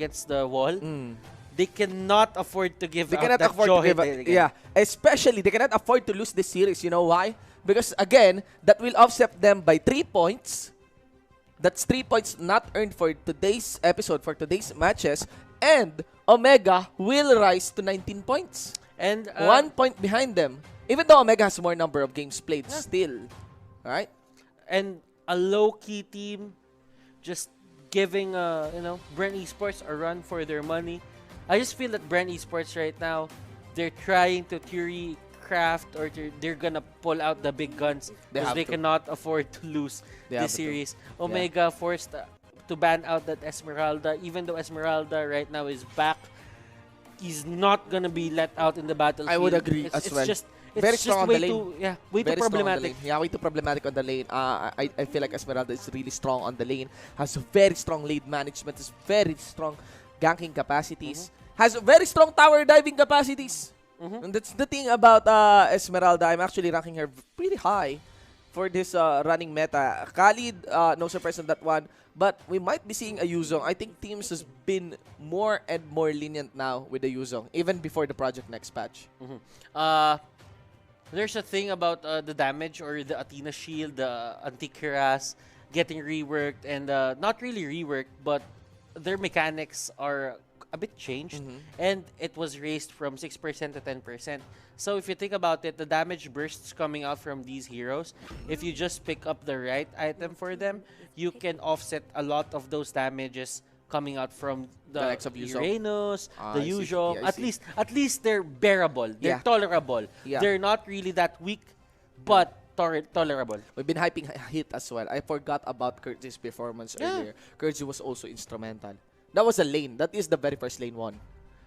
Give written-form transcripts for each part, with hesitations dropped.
against the wall. They cannot afford to give They up cannot that afford to Jawhead give up. again. Yeah, especially they cannot afford to lose this series. You know why? Because again, that will offset them by 3 points. That's 3 points not earned for today's episode, for today's matches. And Omega will rise to 19 points. And 1 point behind them. Even though Omega has more number of games played still. Right? And a low-key team just giving, Bren Esports a run for their money. I just feel that Bren Esports right now, they're trying to theory craft, or they're gonna pull out the big guns because they cannot afford to lose this series. Omega forced to ban out that Esmeralda, even though Esmeralda right now is back. He's not gonna be let out in the battlefield. I would agree it's well. Just, it's very just strong on way the lane. way too problematic. Yeah, way too problematic on the lane. I feel like Esmeralda is really strong on the lane. Has very strong lane management. Has very strong ganking capacities. Has very strong tower diving capacities. And that's the thing about Esmeralda. I'm actually ranking her pretty high for this running meta. Khalid, no surprise on that one. But we might be seeing a Yuzong. I think teams has been more and more lenient now with the Yuzong, even before the Project Next patch. There's a thing about the damage or the Athena shield, the Antikyras getting reworked, and not really reworked, but their mechanics are a bit changed, and it was raised from 6% to 10%. So if you think about it, the damage bursts coming out from these heroes, if you just pick up the right item for them, you can offset a lot of those damages coming out from the likes of Uranus, the I see. usual. Yeah, I At least they're bearable. They're tolerable. Yeah. They're not really that weak, but tolerable. We've been hyping Hit as well. I forgot about Kurtz's performance earlier. Kurtz was also instrumental. That was a lane. That is the very first lane one.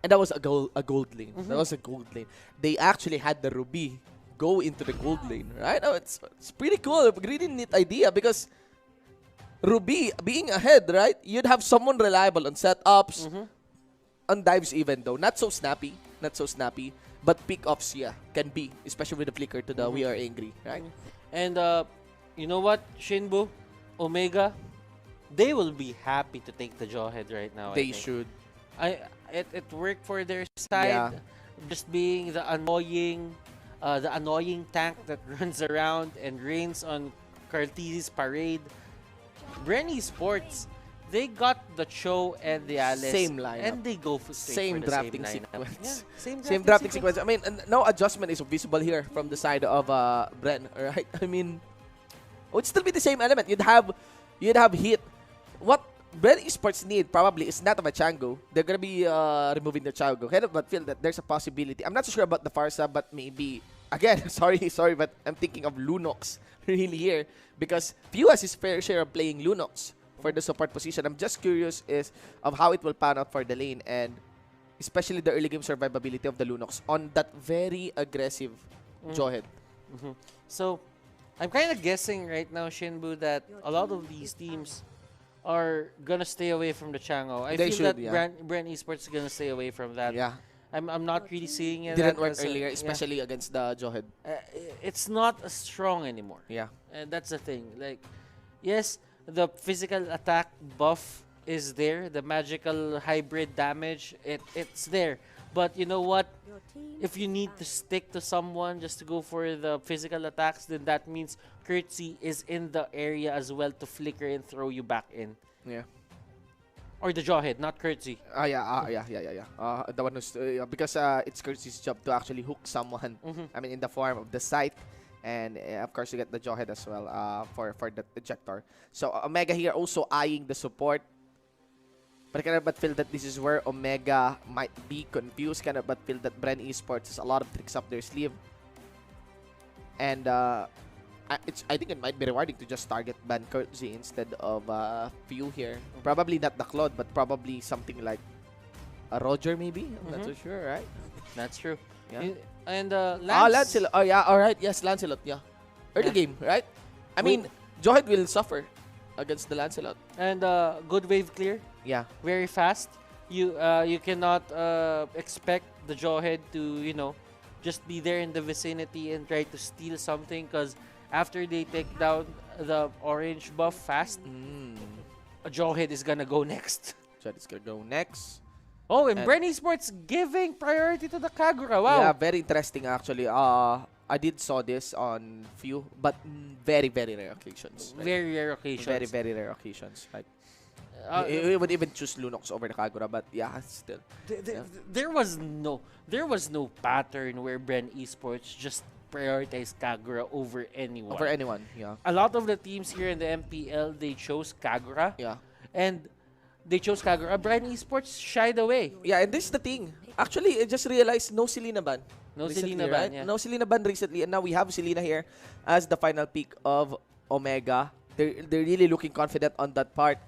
And that was a gold lane. That was a gold lane. They actually had the Ruby go into the gold lane, right? Oh, it's pretty cool. Really neat idea because Ruby being ahead, right? You'd have someone reliable on setups, on dives even though. Not so snappy. But pick-offs, yeah, can be. Especially with the flicker to the We Are Angry, right? And you know what, Shinbu? Omega, they will be happy to take the Jawhead right now. They should. It worked for their side. Just being the annoying tank that runs around and rains on Cartesi's parade. Bren Esports, they got the Cho and the Alice. Same lineup. And they go for straight Same for the drafting same lineup. sequence. Yeah, Same drafting sequence. I mean, no adjustment is visible here from the side of Bren, right? I mean, it would still be the same element. You'd have Hit. What Bren Esports need probably is not a Chango. They're gonna be removing the Chango. Kind of, but feel that there's a possibility. I'm not so sure about the Farsa, but maybe again, sorry, but I'm thinking of Lunox really here because Pew has his fair share of playing Lunox for the support position. I'm just curious of how it will pan out for the lane and especially the early game survivability of the Lunox on that very aggressive Jawhead. So, I'm kind of guessing right now, Shinbu, that a lot of these teams are gonna stay away from the Chango. I feel that Bren Esports is gonna stay away from that. Yeah. I'm not really seeing it. Didn't work earlier, especially against the Jawhead. It's not as strong anymore. Yeah. And that's the thing. Like, yes, the physical attack buff is there. The magical hybrid damage, it's there. But you know what? If you need to stick to someone just to go for the physical attacks, then that means Curtsy is in the area as well to flicker and throw you back in. Yeah. Or the Jawhead, not Curtsy. Yeah. The one who's because it's Curtsy's job to actually hook someone. I mean, in the form of the scythe, and of course you get the Jawhead as well for the ejector. So Omega here also eyeing the support. But I cannot but feel that this is where Omega might be confused. Cannot but feel that Bren Esports has a lot of tricks up their sleeve. And I think it might be rewarding to just target ban Kurtzy instead of Few here. Probably not the Claude, but probably something like a Roger maybe? I'm not so sure, right? That's true. Yeah. And Lancelot. Oh yeah, alright. Yes, Lancelot, yeah. Early game, right? I mean, Jawhead will suffer against the Lancelot. And good wave clear. Yeah. Very fast. You cannot expect the Jawhead to, just be there in the vicinity and try to steal something, because after they take down the orange buff fast, a Jawhead is gonna go next. Jett is gonna go next. Oh, and Bren Esports giving priority to the Kagura. Wow. Yeah, very interesting actually. I did saw this on few, but very, very rare occasions. Right? Very rare occasions. Very, very rare occasions. Like, he would even choose Lunox over the Kagura, but yeah, still. There was no pattern where Bren Esports just prioritized Kagura over anyone. Over anyone, yeah. A lot of the teams here in the MPL, they chose Kagura. Yeah. And they chose Kagura. Bren Esports shied away. Yeah, and this is the thing. Actually, I just realized no Selena ban. No Recently, Selena ban, yeah. No Selena ban recently, and now we have Selena here as the final pick of Omega. They're really looking confident on that part.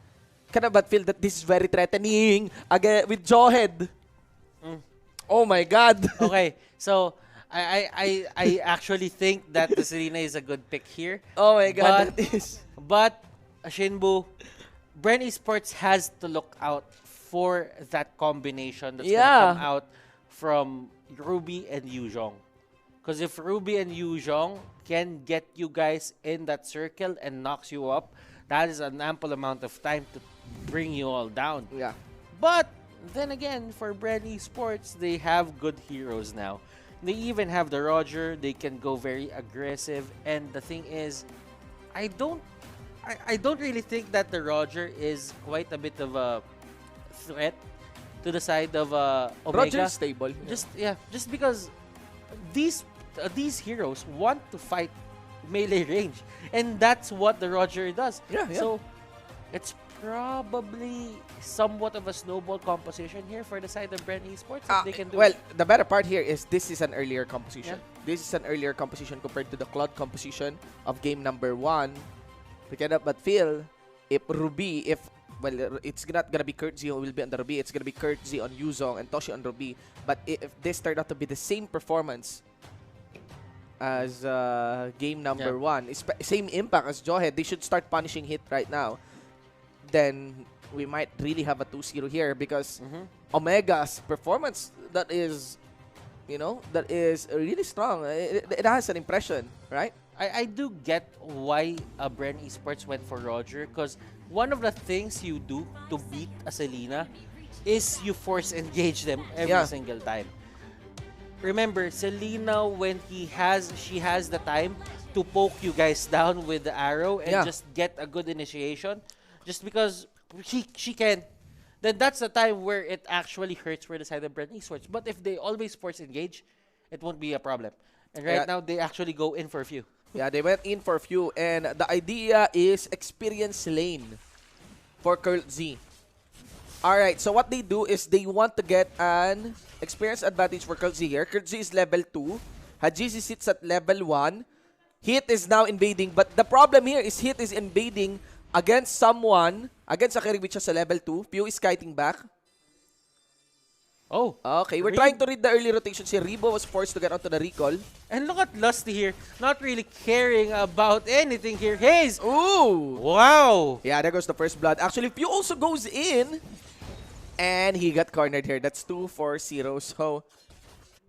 Kinda but feel that this is very threatening again with Jawhead. Oh my God. Okay, so I actually think that the Selena is a good pick here. Oh my God, that is. But Shinbu, Bren Esports has to look out for that combination that's gonna come out from Ruby and Yuzhong. Because if Ruby and Yuzhong can get you guys in that circle and knocks you up, that is an ample amount of time to bring you all down. Yeah. But then again, for Bren Esports, they have good heroes now. They even have the Roger. They can go very aggressive. And the thing is, I don't really think that the Roger is quite a bit of a threat to the side of Omega. Roger is stable. Just because these heroes want to fight melee range, and that's what the Roger does. Yeah. So it's probably somewhat of a snowball composition here for the side of Bren Esports if they can do well, it. the better part here is this is an earlier composition. Yeah. This is an earlier composition compared to the Claude composition of game number 1. We cannot but feel if Ruby, it's not gonna be Kurt Z who will be on the Ruby. It's gonna be Kurt Z on Yuzong and Toshi on Ruby. But if this turned out to be the same performance as game number 1, same impact as Jawhead, they should start punishing hit right now. Then we might really have a 2-0 here because Omega's performance that is really strong. It has an impression, right? I do get why Bren Esports went for Roger, because one of the things you do to beat a Selena is you force engage them every single time. Remember, Selena, when she has the time to poke you guys down with the arrow and just get a good initiation, just because she can, then that's the time where it actually hurts for the side of Bren Esports. But if they always force engage, it won't be a problem. And right now, they actually go in for a few. Yeah, they went in for a few, and the idea is experience lane for Kurt Z. Alright, so what they do is they want to get an experience advantage for Kurt Z here. Kurt Z is level 2. Hajizi sits at level 1. Hit is now invading, but the problem here is Hit is invading against someone, against Akiri, which is a level 2. Pew is kiting back. Oh. Okay, we're trying to read the early rotations here. Rebo was forced to get onto the recall. And look at Lusty here, not really caring about anything here. Haze! Ooh! Wow! Yeah, there goes the first blood. Actually, Pew also goes in. And he got cornered here. That's 2-4-0. So,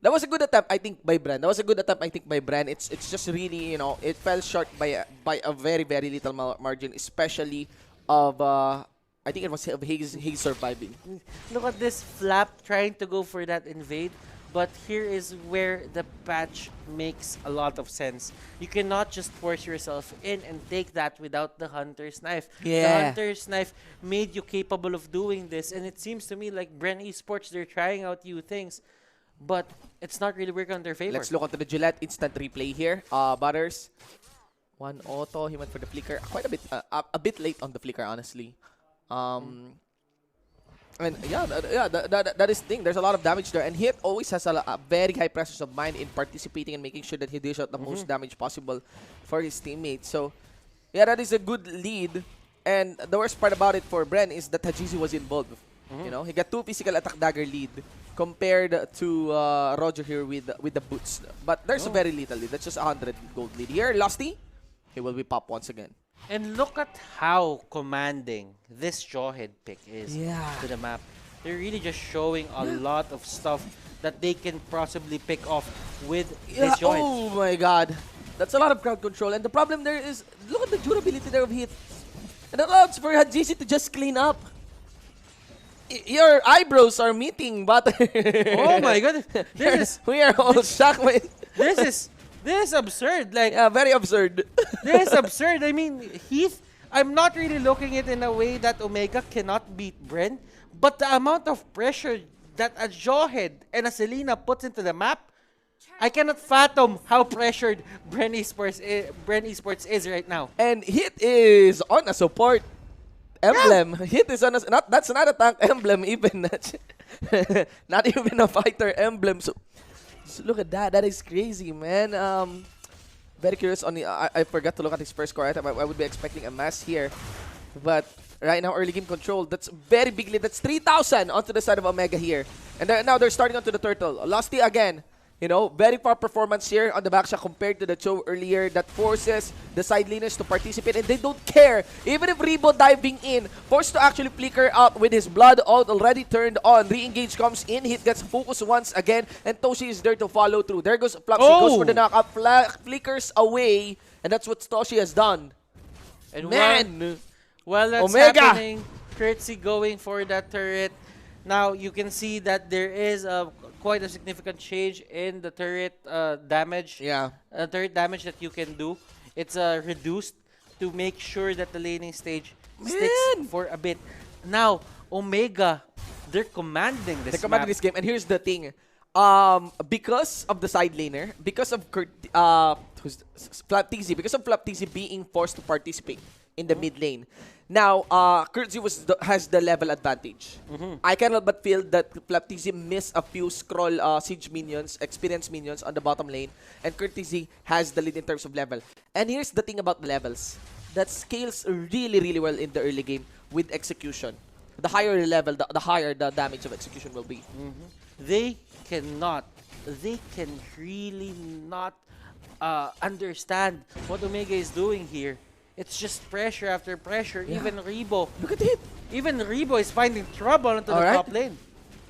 that was a good attempt, I think, by Bren. It's just really, it fell short by a very, very little margin, especially of... I think it was Hayes surviving. Look at this Flap trying to go for that invade. But here is where the patch makes a lot of sense. You cannot just force yourself in and take that without the Hunter's Knife. Yeah. The Hunter's Knife made you capable of doing this. And it seems to me like Bren Esports, they're trying out new things. But it's not really working on their favor. Let's look onto the Gillette instant replay here. Butters. One auto. He went for the flicker. Quite a bit late on the flicker, honestly. And that is the thing. There's a lot of damage there, and Hit always has a very high presence of mind in participating and making sure that he dishes out the most damage possible for his teammates. So, yeah, that is a good lead. And the worst part about it for Bren is that Hajizi was involved. He got 2 physical attack dagger lead compared to Roger here with the boots. But there's a very little lead. That's just 100 gold lead here. Lusty, he will be popped once again. And look at how commanding this Jawhead pick is to the map. They're really just showing a lot of stuff that they can possibly pick off with this Jawhead. Oh my God. That's a lot of crowd control. And the problem there is, look at the durability there of Hit. And it allows for Hajizi to just clean up. Your eyebrows are meeting, but Oh my god, this is we are all shocked. this is this is absurd. Like Yeah, very absurd. this is absurd. I mean, Heath, I'm not really looking at it in a way that Omega cannot beat Bren, but the amount of pressure that a Jawhead and a Selena puts into the map, I cannot fathom how pressured Bren Esports is right now. And Hit is on a support emblem. Hit is on a that's not a tank emblem even. Not even a fighter emblem. So look at that. That is crazy, man. Very curious on the. I forgot to look at his first score item. I would be expecting a mass here, but right now early game control. That's very big lead. That's 3,000 onto the side of Omega here, and now they're starting onto the turtle. Losty again. You know, very far performance here on the backshot compared to the Cho earlier that forces the side laners to participate, and they don't care. Even if Rebo diving in, forced to actually flicker out with his blood out already turned on. Re-engage comes in, Hit gets focused once again, and Toshi is there to follow through. There goes Flopsy, goes for the knockup, flickers away, and that's what Toshi has done. And Man! while that's Omega! happening, Curtsy going for that turret. Now you can see that there is quite a significant change in the turret damage. Yeah. Turret damage that you can do. It's reduced to make sure that the laning stage sticks for a bit. Now Omega, they're commanding this. They're commanding this game, and here's the thing. Because of the side laner, because of Flaptz, because of Flaptz being forced to participate in the mid lane. Now, Kurtzy has the level advantage. I cannot but feel that Flaptz missed a few scroll siege minions, experienced minions on the bottom lane, and Kurtzy has the lead in terms of level. And here's the thing about the levels. That scales really, really well in the early game with execution. The higher the level, the higher the damage of execution will be. They can really not understand what Omega is doing here. It's just pressure after pressure. Yeah. Even Rebo. Look at it. Even Rebo is finding trouble into the top lane.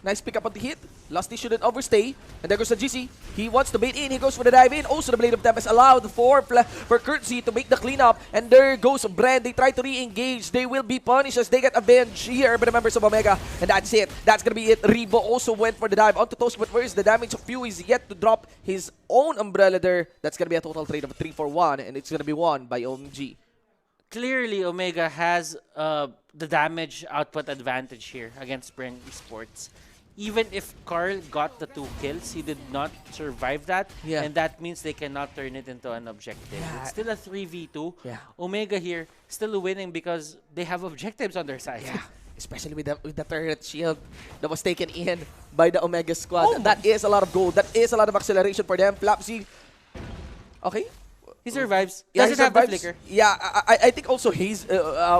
Nice pick up on the hit. Lusty shouldn't overstay. And there goes the GC. He wants to bait in. He goes for the dive in. Also, the Blade of Tempest allowed for Kurtzy to make the cleanup. And there goes Bren. They try to re-engage. They will be punished as they get avenged here by the members of Omega. And that's it. That's going to be it. Rebo also went for the dive onto Toast. But where is the damage? Few is yet to drop his own umbrella there. That's going to be a total trade of 3-for-1. And it's going to be won by OMG. Clearly, Omega has the damage output advantage here against Bren Esports. Even if Carl got the 2 kills, he did not survive that. Yeah. And that means they cannot turn it into an objective. Yeah. It's still a 3v2. Yeah. Omega here still winning because they have objectives on their side. Yeah. Especially with the turret shield that was taken in by the Omega squad. That is a lot of gold. That is a lot of acceleration for them. Flapsy. Okay. He survives. Yeah, Doesn't have the flicker. Yeah, I think also he's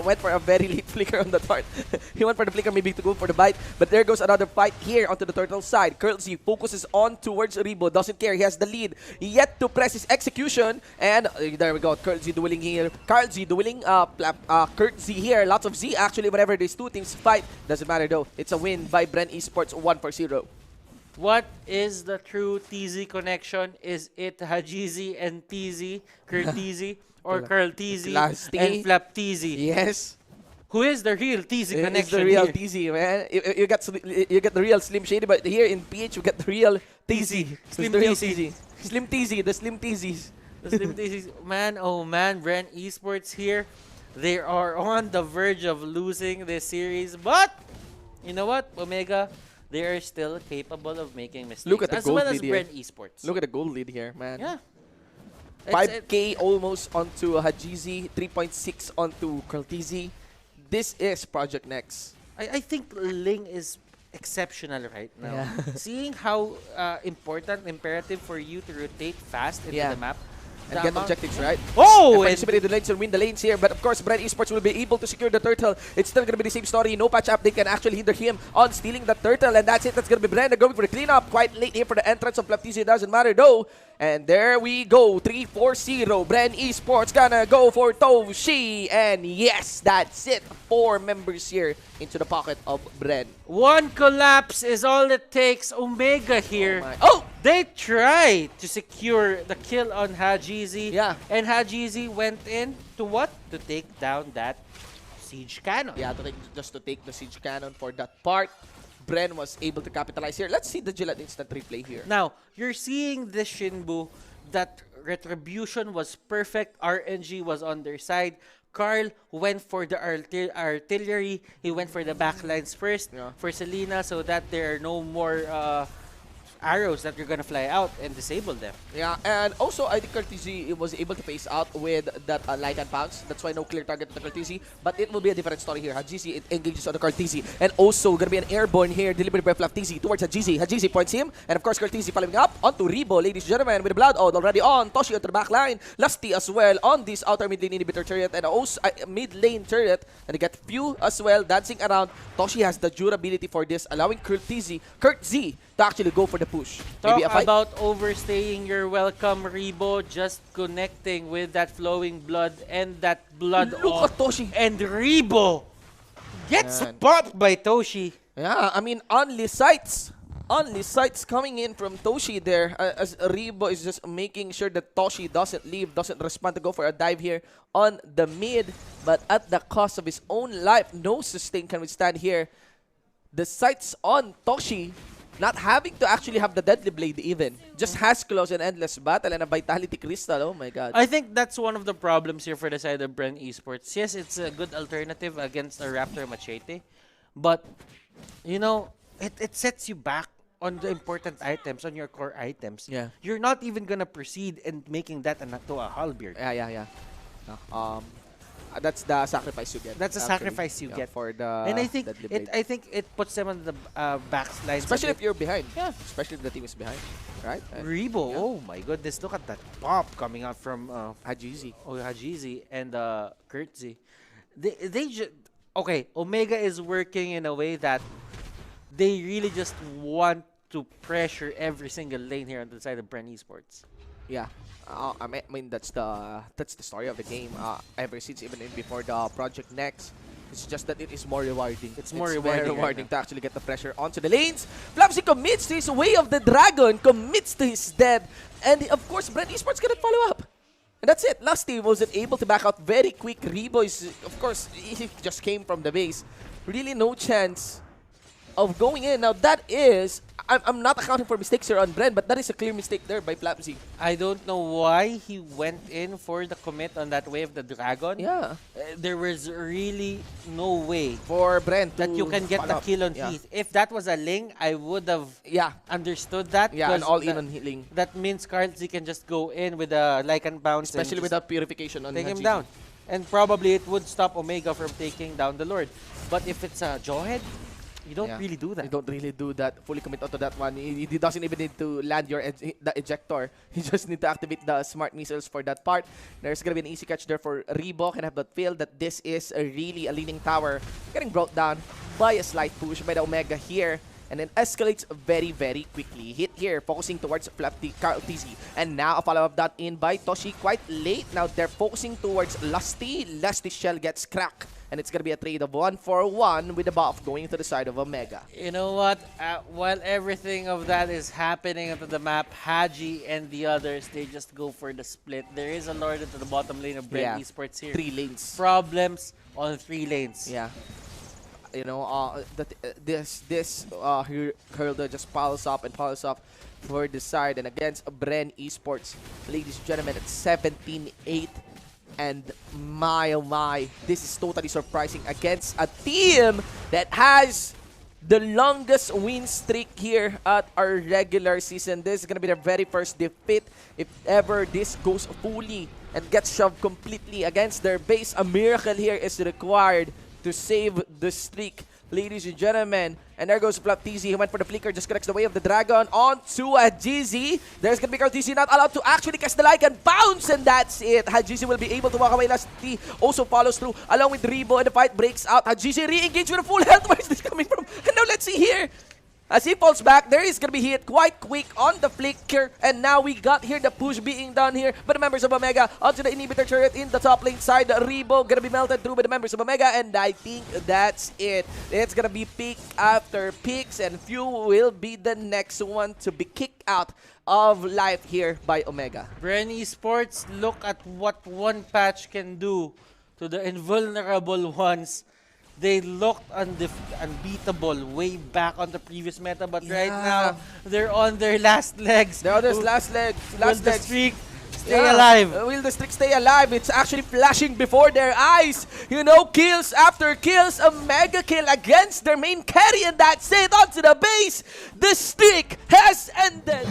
went for a very late flicker on the part. He went for the flicker maybe to go for the bite. But there goes another fight here onto the turtle side. Kurtzy focuses on towards Rebo. Doesn't care. He has the lead. Yet to press his execution. And there we go. Kurtzy dueling here. Kurtzy dueling Kurtzy here. Lots of Z actually whenever these two teams fight. Doesn't matter though. It's a win by Bren Esports 1-0. What is the true TZ connection? Is it Hajizi and TZ, Kurtz, or Kurtz and Flaptz? Yes. Who is the real TZ connection? It's the real here? TZ, man. You get the real Slim Shady, but here in PH you get the real TZ. Slim the real TZ. Slim TZ, the Slim TZs. The Slim TZ. Man, oh man, Bren Esports here. They are on the verge of losing this series, but you know what, Omega? They are still capable of making mistakes. Look at the as gold well as lead Bren here. Esports. Look at the gold lead here, man. Yeah. 5K almost onto Hajizi, 3.6 onto Kurtz. This is Project Next. I think Ling is exceptional right now. Yeah. Seeing how imperative for you to rotate fast into the map. And get objectives, right? Oh! And participate in the lanes and win the lanes here. But of course, Bren Esports will be able to secure the turtle. It's still going to be the same story. No patch update can actually hinder him on stealing the turtle. And that's it. That's going to be Bren going for the cleanup. Quite late here for the entrance of Flaptz. It doesn't matter though. And there we go. 3-4-0. Bren Esports gonna go for Toshi. And yes, that's it. 4 members here into the pocket of Bren. One collapse is all it takes. Omega here. Oh! They tried to secure the kill on Hajizi. Yeah. And Hajizi went in to what? To take down that siege cannon. Yeah, just to take the siege cannon for that part. Bren was able to capitalize here. Let's see the Gillette instant replay here. Now, you're seeing this Shinbu that Retribution was perfect, RNG was on their side. Carl went for the artillery. He went for the backlines first for Selena so that there are no more arrows that you're gonna fly out and disable them. Yeah, and also I think Cartesi was able to face out with that light and bounce. That's why no clear target to the Cartesi. But it will be a different story here. Hajizi it engages on the Cartesi. And also gonna be an airborne here delivered by Flaftizi towards Hajizi. Hajizi points him. And of course Cartesi following up onto Rebo, ladies and gentlemen, with the blood out already on. Toshi onto the back line. Lusty as well on this outer mid lane inhibitor turret and also mid lane turret. And they get few as well dancing around. Toshi has the durability for this, allowing Kurt Z to actually go for the push. Talk Maybe a fight. about overstaying your welcome, Rebo. Just connecting with that flowing blood and that blood Look at Toshi. And Rebo gets Man. popped by Toshi. Yeah, I mean, only sights coming in from Toshi there as Rebo is just making sure that Toshi doesn't leave, doesn't respond to go for a dive here on the mid, but at the cost of his own life. No sustain can withstand here. The sights on Toshi, not having to actually have the Deadly Blade even. Just has close and endless battle and a Vitality Crystal. Oh my god. I think that's one of the problems here for the side of Bren Esports. Yes, it's a good alternative against a Raptor Machete. But, you know, it sets you back on the important items, on your core items. Yeah. You're not even gonna proceed in making that to a halberd. Yeah. That's the sacrifice you get. That's a actually. sacrifice you get. For the And I think Deadly Blade. I think it puts them on the backslide. Especially if you're behind. Yeah. Especially if the team is behind. Right? And Rebo, yeah. oh my goodness, look at that pop coming out from Hajizi. Hajizi and Kurtzi. They just okay. Omega is working in a way that they really just want to pressure every single lane here on the side of Bren Esports. Yeah. I mean that's the story of the game. Ever since even before the Project Next. It's just that it is more rewarding. It's more rewarding right to actually get the pressure onto the lanes. Flapsy commits to his way of the dragon, commits to his death, and of course Bren Esports gonna follow up. And that's it. Lusty wasn't able to back out very quick. Rebo is, of course, he just came from the base. Really no chance of going in. Now that is, I'm not accounting for mistakes here on Bren, but that is a clear mistake there by Flapsy. I don't know why he went in for the commit on that way of the dragon. Yeah. There was really no way For Bren that you can get the kill on Heath. If that was a Ling, I would have understood that. Yeah, and all in on healing. That means Carlsy can just go in with a Lycan bounce. Especially without purification on take him Hajizi. down. And probably it would stop Omega from taking down the Lord. But if it's a Jawhead, you don't really do that. You don't really do that. Fully commit onto that one. He doesn't even need to land the ejector. He just need to activate the smart missiles for that part. There's gonna be an easy catch there for Rebo. Can have that feel that this is really a leaning tower. Getting brought down by a slight push by the Omega here. And then escalates very, very quickly. Hit here, focusing towards Carl TZ. And now a follow-up dot in by Toshi quite late. Now they're focusing towards Lusty. Lusty's shell gets cracked. And it's going to be a trade of 1-for-1 with the buff going to the side of Omega. You know what? While everything of that is happening onto the map, Haji and the others, they just go for the split. There is a Lord into the bottom lane of Bren Esports here. 3 lanes. Problems on 3 lanes. Yeah. You know, this Hurlder just piles up for the side. And against Bren Esports, ladies and gentlemen, at 17-8. And my oh my, this is totally surprising against a team that has the longest win streak here at our regular season. This is going to be their very first defeat if ever this goes fully and gets shoved completely against their base. A miracle here is required to save the streak, ladies and gentlemen. And there goes Flaptizi. He went for the flicker, just connects the way of the dragon onto Hajizi. There's gonna be Cartesi not allowed to actually cast the Lycan bounce, and that's it. Hajizi will be able to walk away. Lusty also follows through along with Rebo, and the fight breaks out. Hajizi re-engaged with a full health. Where is this coming from? And now let's see here. As he falls back, there is going to be hit quite quick on the flicker. And now we got here the push being done here by the members of Omega onto the inhibitor turret in the top lane side. Rebo going to be melted through by the members of Omega. And I think that's it. It's going to be pick after picks. And few will be the next one to be kicked out of life here by Omega. Bren Esports, look at what one patch can do to the invulnerable ones. They looked unbeatable way back on the previous meta, but right now they're on their last legs. They're on their last legs. Will the streak stay alive? Will the streak stay alive? It's actually flashing before their eyes. You know, kills after kills, a mega kill against their main carry, and that's it. Onto the base. The streak has ended.